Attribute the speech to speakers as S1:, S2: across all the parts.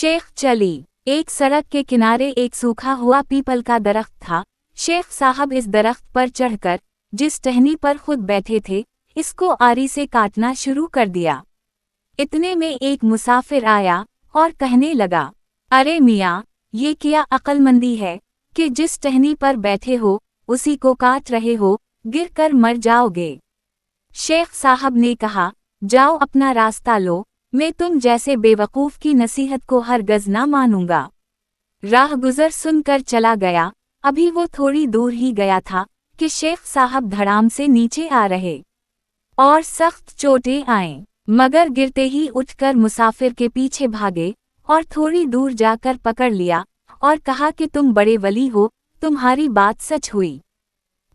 S1: शेख चली। एक सड़क के किनारे एक सूखा हुआ पीपल का दरख्त था। शेख साहब इस दरख्त पर चढ़कर जिस टहनी पर खुद बैठे थे, इसको आरी से काटना शुरू कर दिया। इतने में एक मुसाफिर आया और कहने लगा, अरे मियाँ, ये क्या अक्लमंदी है कि जिस टहनी पर बैठे हो उसी को काट रहे हो, गिर कर मर जाओगे। शेख साहब ने कहा, जाओ अपना रास्ता लो, मैं तुम जैसे बेवकूफ़ की नसीहत को हरगज़ ना मानूंगा। राहगुज़र सुनकर चला गया। अभी वो थोड़ी दूर ही गया था कि शेख साहब धड़ाम से नीचे आ रहे और सख्त चोटें आईं, मगर गिरते ही उठकर मुसाफिर के पीछे भागे और थोड़ी दूर जाकर पकड़ लिया और कहा कि तुम बड़े वली हो, तुम्हारी बात सच हुई।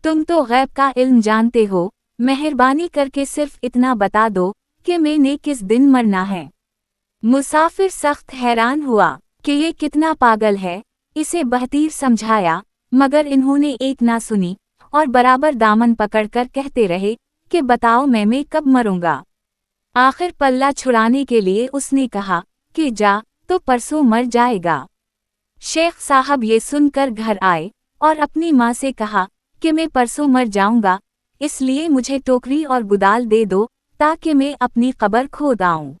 S1: तुम तो गैब का इल्म जानते हो, मेहरबानी करके सिर्फ इतना बता दो कि मैंने किस दिन मरना है। मुसाफिर सख्त हैरान हुआ कि ये कितना पागल है। इसे बहतीर समझाया, मगर इन्होंने एक ना सुनी और बराबर दामन पकड़कर कहते रहे कि बताओ मैं कब मरूंगा। आखिर पल्ला छुड़ाने के लिए उसने कहा कि जा तो परसों मर जाएगा। शेख साहब ये सुनकर घर आए और अपनी माँ से कहा कि मैं परसों मर जाऊंगा, इसलिए मुझे टोकरी और गुदाल दे दो ताकि मैं अपनी कब्र खोद आऊं।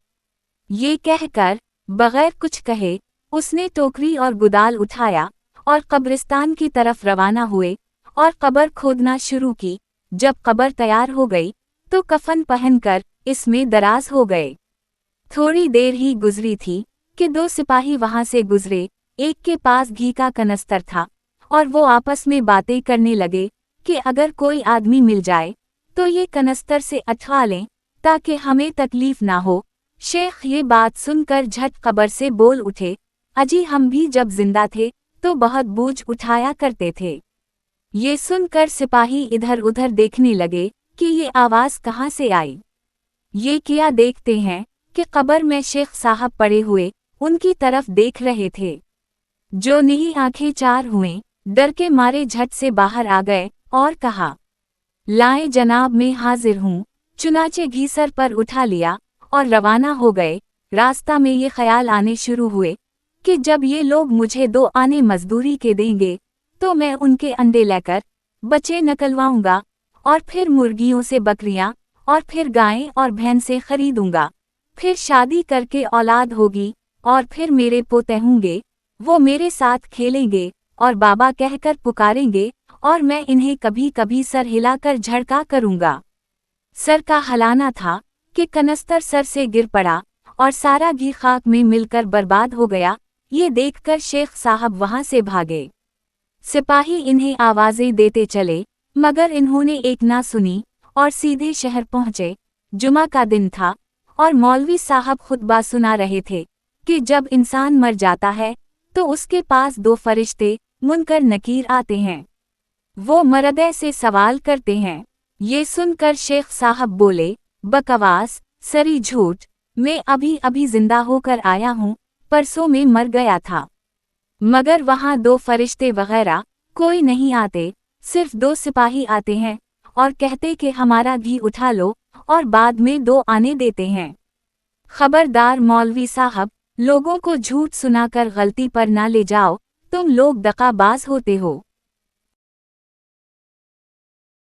S1: ये कहकर बगैर कुछ कहे उसने टोकरी और गुदाल उठाया और कब्रिस्तान की तरफ रवाना हुए और कब्र खोदना शुरू की। जब कब्र तैयार हो गई तो कफन पहनकर इसमें दराज हो गए। थोड़ी देर ही गुजरी थी कि दो सिपाही वहां से गुजरे। एक के पास घी का कनस्तर था और वो आपस में बातें करने लगे कि अगर कोई आदमी मिल जाए तो ये कनस्तर से अठवा लें ताकि हमें तकलीफ ना हो। शेख ये बात सुनकर झट कब्र से बोल उठे, अजी हम भी जब जिंदा थे तो बहुत बोझ उठाया करते थे। ये सुनकर सिपाही इधर उधर देखने लगे कि ये आवाज़ कहाँ से आई। ये क्या देखते हैं कि कब्र में शेख साहब पड़े हुए उनकी तरफ देख रहे थे। जो नहीं आंखें चार हुए, डर के मारे झट से बाहर आ गए और कहा, लाए जनाब मैं हाजिर हूँ। चुनाचे घी सर पर उठा लिया और रवाना हो गए। रास्ता में ये ख्याल आने शुरू हुए कि जब ये लोग मुझे 2 आने मजदूरी के देंगे तो मैं उनके अंडे लेकर बच्चे निकलवाऊंगा और फिर मुर्गियों से बकरियां और फिर गायें और भैंसें खरीदूंगा। फिर शादी करके औलाद होगी और फिर मेरे पोते होंगे, वो मेरे साथ खेलेंगे और बाबा कहकर पुकारेंगे और मैं इन्हें कभी कभी सर हिलाकर झड़का करूंगा। सर का हलाना था कि कनस्तर सर से गिर पड़ा और सारा घी खाक में मिलकर बर्बाद हो गया। ये देखकर शेख साहब वहां से भागे। सिपाही इन्हें आवाजें देते चले, मगर इन्होंने एक ना सुनी और सीधे शहर पहुंचे। जुमा का दिन था और मौलवी साहब खुतबा सुना रहे थे कि जब इंसान मर जाता है तो उसके पास 2 फरिश्ते मुनकर नकीर आते हैं। वो मरदे से सवाल करते हैं। ये सुनकर शेख साहब बोले, बकवास, सरी झूठ, मैं अभी अभी जिंदा होकर आया हूँ, परसों में मर गया था। मगर वहाँ 2 फरिश्ते वगैरह कोई नहीं आते, सिर्फ 2 सिपाही आते हैं और कहते कि हमारा घी उठा लो और बाद में 2 आने देते हैं। खबरदार मौलवी साहब, लोगों को झूठ सुनाकर गलती पर ना ले जाओ, तुम लोग दगाबाज होते हो।